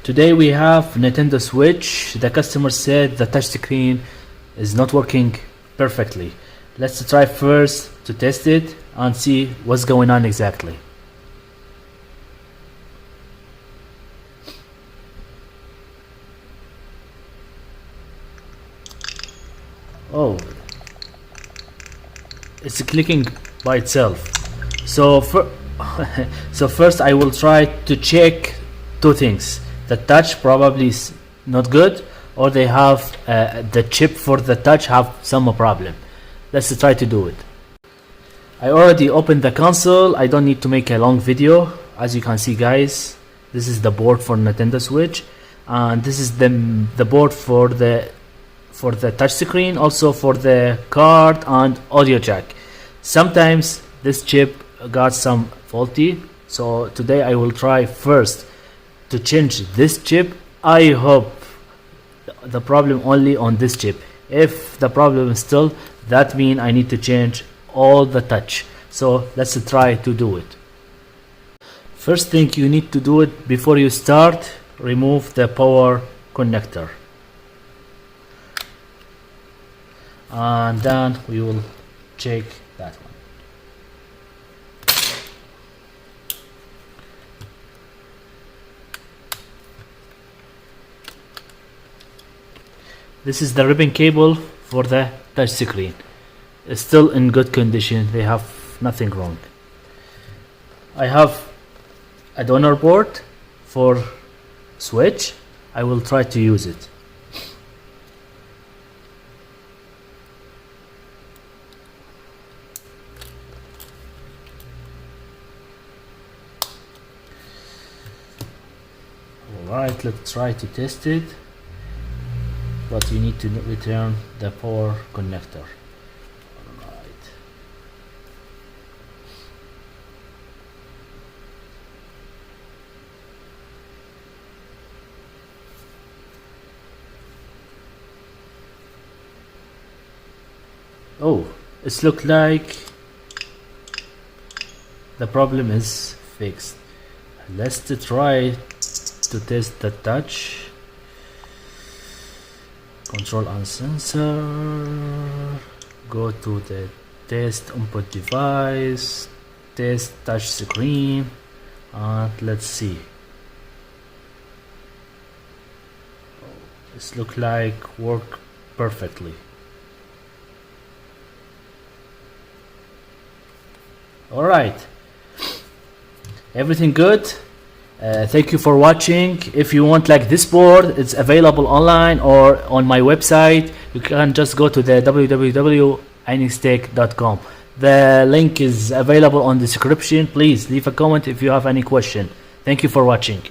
Today we have Nintendo Switch. The customer said the touchscreen is not working perfectly. Let's try first to test it and see what's going on exactly. Oh, it's clicking by itself. So first I will try to check two things. The touch probably is not good, or they have the chip for the touch have some problem. Let's try to do it. I already opened the console. I don't need to make a long video. As you can see, guys, this is the board for Nintendo Switch, and this is the board for the touch screen, also for the card and audio jack. Sometimes this chip got some faulty, so today I will try first to change this chip. I hope the problem only on this chip. If the problem is still, that means I need to change all the touch. So let's try to do it. First thing you need to do it before you start, remove the power connector, and then we will check that one. This is the ribbon cable for the touch screen. It's still in good condition. They have nothing wrong. I have a donor board for Switch. I will try to use it. Alright, let's try to test it. But you need to return the power connector. Alright. Oh, it looks like the problem is fixed. Let's try to test the touch. Control and sensor, go to the test input device, test touch screen, and let's see. This look like work perfectly. Alright, everything good. Thank you for watching. If you want like this board, it's available online or on my website. You can just go to the www.Aynax.Tech.com. The link is available on the description. Please leave a comment if you have any question. Thank you for watching.